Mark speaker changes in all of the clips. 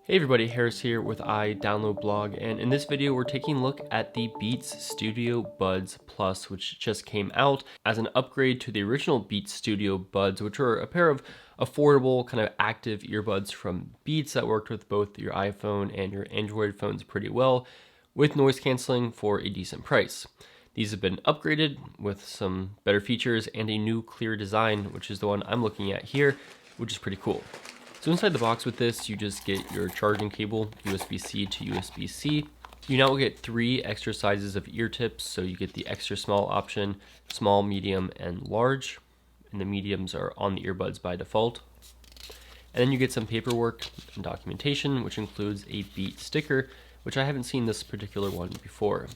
Speaker 1: Hey everybody, Harris here with iDownloadBlog, and in this video we're taking a look at the Beats Studio Buds Plus, which just came out as an upgrade to the original Beats Studio Buds, which are a pair of affordable kind of active earbuds from Beats that worked with both your iPhone and your Android phones pretty well, with noise canceling for a decent price. These have been upgraded with some better features and a new clear design, which is the one I'm looking at here, which is pretty cool. So inside the box with this, you just get your charging cable, USB-C to USB-C. You now get 3 extra sizes of ear tips, so you get the extra small option, small, medium, and large. And the mediums are on the earbuds by default. And then you get some paperwork and documentation, which includes a Beat sticker, which I haven't seen this particular one before.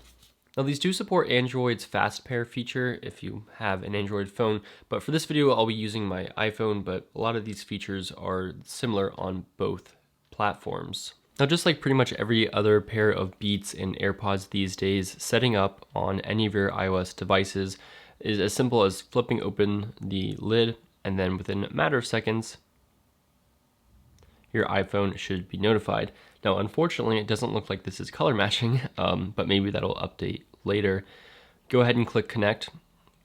Speaker 1: Now these do support Android's fast pair feature if you have an Android phone, but for this video I'll be using my iPhone, but a lot of these features are similar on both platforms. Now just like pretty much every other pair of Beats and AirPods these days, setting up on any of your iOS devices is as simple as flipping open the lid, and then within a matter of seconds your iPhone should be notified. Now, unfortunately, it doesn't look like this is color matching, but maybe that'll update later. Go ahead and click connect,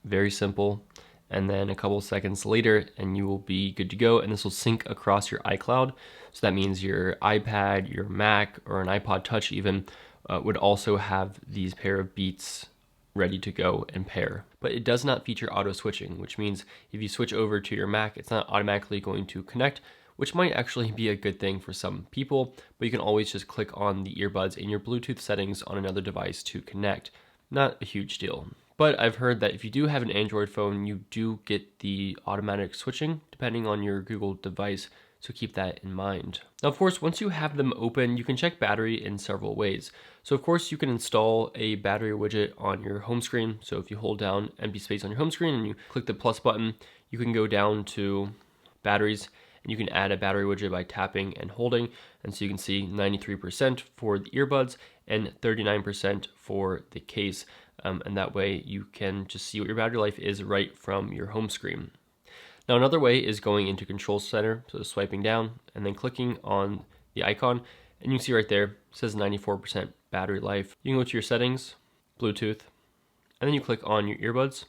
Speaker 1: very simple. And then a couple seconds later, and you will be good to go. And this will sync across your iCloud. So that means your iPad, your Mac, or an iPod Touch even would also have these pair of Beats ready to go and pair. But it does not feature auto switching, which means if you switch over to your Mac, it's not automatically going to connect, which might actually be a good thing for some people, but you can always just click on the earbuds in your Bluetooth settings on another device to connect. Not a huge deal. But I've heard that if you do have an Android phone, you do get the automatic switching depending on your Google device, so keep that in mind. Now, of course, once you have them open, you can check battery in several ways. So of course, you can install a battery widget on your home screen. So if you hold down empty space on your home screen and you click the plus button, you can go down to batteries, and you can add a battery widget by tapping and holding. And so you can see 93% for the earbuds and 39% for the case. And that way you can just see what your battery life is right from your home screen. Now another way is going into Control Center, so swiping down and then clicking on the icon, and you can see right there, it says 94% battery life. You can go to your settings, Bluetooth, and then you click on your earbuds,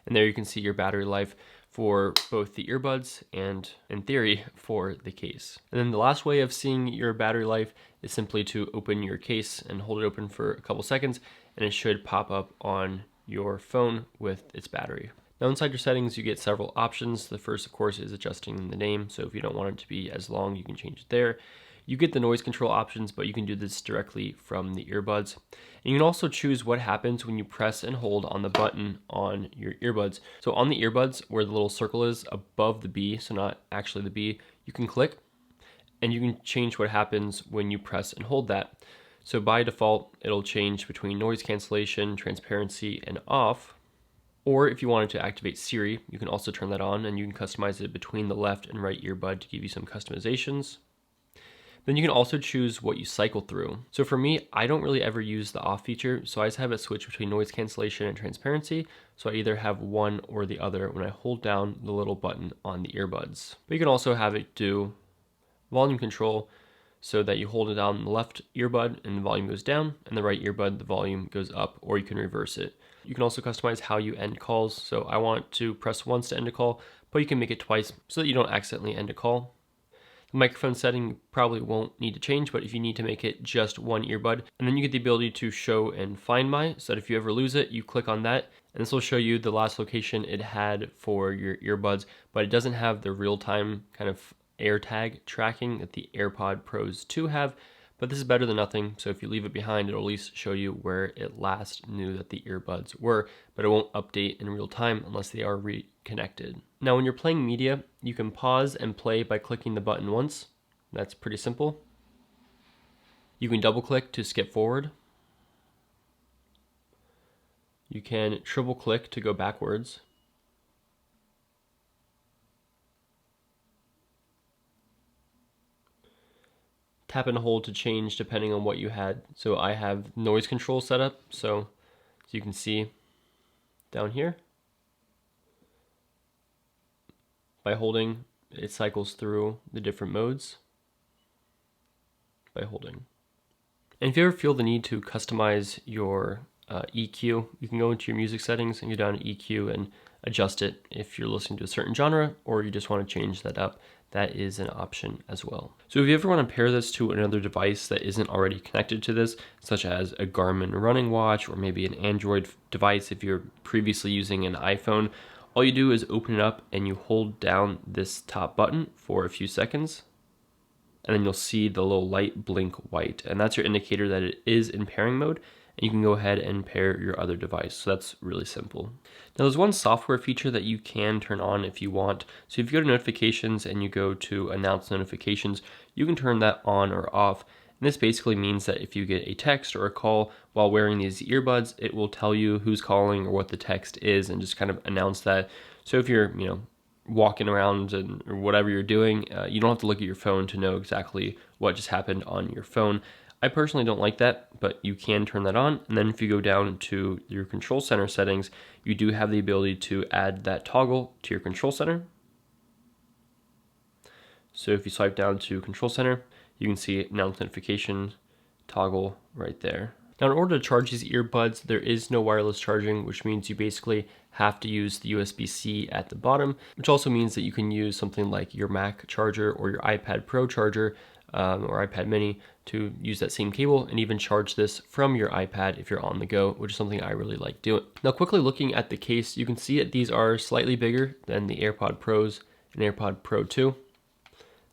Speaker 1: and there you can see your battery life for both the earbuds and, in theory, for the case. And then the last way of seeing your battery life is simply to open your case and hold it open for a couple seconds, and it should pop up on your phone with its battery. Now inside your settings, you get several options. The first, of course, is adjusting the name. So if you don't want it to be as long, you can change it there. You get the noise control options, but you can do this directly from the earbuds. And you can also choose what happens when you press and hold on the button on your earbuds. So on the earbuds, where the little circle is above the B, so not actually the B, you can click and you can change what happens when you press and hold that. So by default, it'll change between noise cancellation, transparency, and off. Or if you wanted to activate Siri, you can also turn that on, and you can customize it between the left and right earbud to give you some customizations. Then you can also choose what you cycle through. So for me, I don't really ever use the off feature, so I just have it switch between noise cancellation and transparency. So I either have one or the other when I hold down the little button on the earbuds. But you can also have it do volume control, so that you hold it down the left earbud and the volume goes down, and the right earbud, the volume goes up, or you can reverse it. You can also customize how you end calls. So I want to press once to end a call, but you can make it twice so that you don't accidentally end a call. The microphone setting probably won't need to change, but if you need to make it just one earbud, and then you get the ability to show and find my, so that if you ever lose it, you click on that, and this will show you the last location it had for your earbuds, but it doesn't have the real-time kind of AirTag tracking that the AirPod Pros 2 have, but this is better than nothing. So if you leave it behind, it'll at least show you where it last knew that the earbuds were, but it won't update in real time unless they are reconnected. Now, when you're playing media, you can pause and play by clicking the button once. That's pretty simple. You can double click to skip forward. You can triple click to go backwards. Tap and hold to change depending on what you had. So I have noise control set up, so as you can see down here, by holding, it cycles through the different modes. by holding. And if you ever feel the need to customize your EQ, you can go into your music settings and go down to EQ and adjust it if you're listening to a certain genre or you just want to change that up. That is an option as well. So if you ever want to pair this to another device that isn't already connected to this, such as a Garmin running watch or maybe an Android device if you're previously using an iPhone, all you do is open it up and you hold down this top button for a few seconds, and then you'll see the little light blink white, and that's your indicator that it is in pairing mode, and you can go ahead and pair your other device. So that's really simple. Now there's one software feature that you can turn on if you want. So if you go to notifications and you go to announce notifications, you can turn that on or off. And this basically means that if you get a text or a call while wearing these earbuds, it will tell you who's calling or what the text is and just kind of announce that. So if you're, walking around or whatever you're doing, you don't have to look at your phone to know exactly what just happened on your phone. I personally don't like that, but you can turn that on. And then if you go down to your control center settings, you do have the ability to add that toggle to your control center. So if you swipe down to control center, you can see announce notification toggle right there. Now in order to charge these earbuds, there is no wireless charging, which means you basically have to use the USB-C at the bottom, which also means that you can use something like your Mac charger or your iPad Pro charger or iPad mini to use that same cable and even charge this from your iPad if you're on the go, which is something I really like doing. Now quickly looking at the case, you can see that these are slightly bigger than the AirPod Pros and AirPod Pro 2,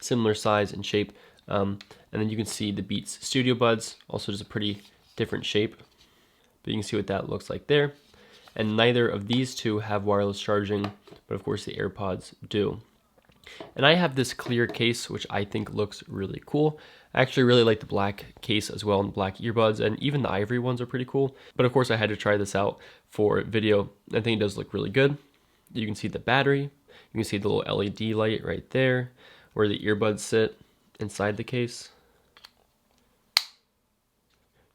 Speaker 1: similar size and shape. And then you can see the Beats Studio Buds, also just a pretty different shape, but you can see what that looks like there. And neither of these two have wireless charging, but of course the AirPods do. And I have this clear case, which I think looks really cool. I actually really like the black case as well, and black earbuds, and even the ivory ones are pretty cool. But of course I had to try this out for video. I think it does look really good. You can see the battery, you can see the little LED light right there, where the earbuds sit inside the case.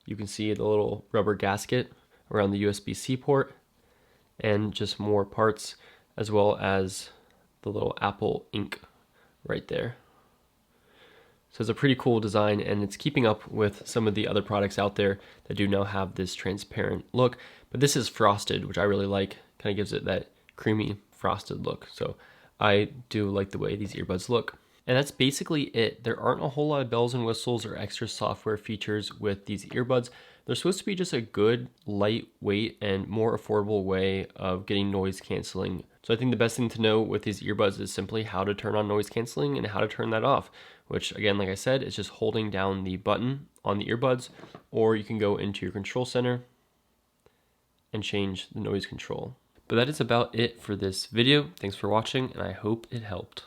Speaker 1: You can see the little rubber gasket around the USB-C port, and just more parts, as well as the little Apple ink right there. So it's a pretty cool design, and it's keeping up with some of the other products out there that do now have this transparent look. But this is frosted, which I really like. Kind of gives it that creamy frosted look. So I do like the way these earbuds look. And that's basically it. There aren't a whole lot of bells and whistles or extra software features with these earbuds. They're supposed to be just a good, lightweight, and more affordable way of getting noise canceling. So I think the best thing to know with these earbuds is simply how to turn on noise canceling and how to turn that off, which again, like I said, is just holding down the button on the earbuds, or you can go into your control center and change the noise control. But that is about it for this video. Thanks for watching, and I hope it helped.